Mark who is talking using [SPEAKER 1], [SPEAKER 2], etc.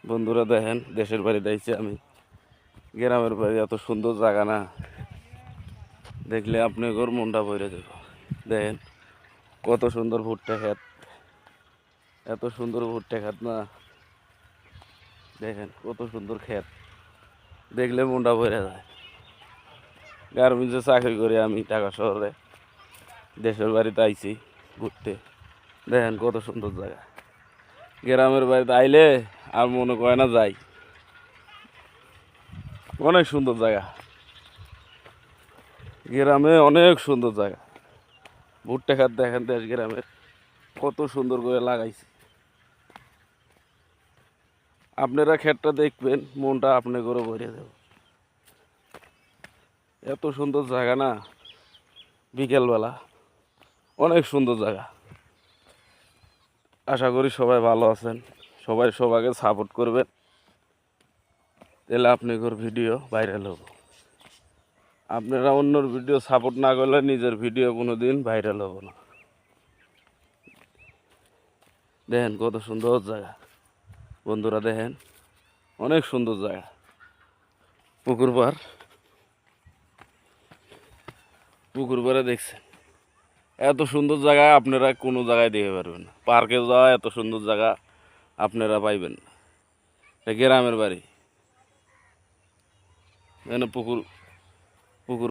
[SPEAKER 1] বন্ধুরা দেখেন, দেশের বাড়িতে আইছি আমি। গ্রামের বাড়ি এত সুন্দর জায়গা না, দেখলে আপনার মনটা ভরে যাব। দেখেন কত সুন্দর ভুট্টা ক্ষেত, এত সুন্দর ভুট্টা ক্ষেত না। দেখেন কত সুন্দর ক্ষেত, দেখলে মনটা ভরে যায়। গার্মেন্টসে চাকরি করি আমি ঢাকা শহরে, দেশের বাড়িতে আইছি ঘুরতে। দেখেন কত সুন্দর জায়গা। গ্রামের বাড়িতে আইলে আর মনে করে না যাই, অনেক সুন্দর জায়গা। গ্রামে অনেক সুন্দর জায়গা। ভুট্টা ক্ষেত দেখেন দেশ গ্রামের কত সুন্দর করে লাগাইছে। আপনারা ক্ষেতটা দেখবেন, মনটা আপনার করে ভরে যাবে। এত সুন্দর জায়গা না, বিকেলবেলা অনেক সুন্দর জায়গা। আশা করি সবাই ভালো আছেন, সবাই সবাইকে সাপোর্ট করবেন, তাহলে আপনার ভিডিও ভাইরাল হবে। আপনারা অন্যর ভিডিও সাপোর্ট না করলে নিজের ভিডিও কোনো দিন ভাইরাল হবে না। দেখেন কত সুন্দর জায়গা। বন্ধুরা দেখেন অনেক সুন্দর জায়গা। পুকুর পাড়ে দেখছেন, এত সুন্দর জায়গা আপনারা কোনো জায়গায় দেখতে পারবেন না। পার্কে যাওয়া এত সুন্দর জায়গা আপনারা পাইবেন না। গ্রামের বাড়ি, এখানে পুকুর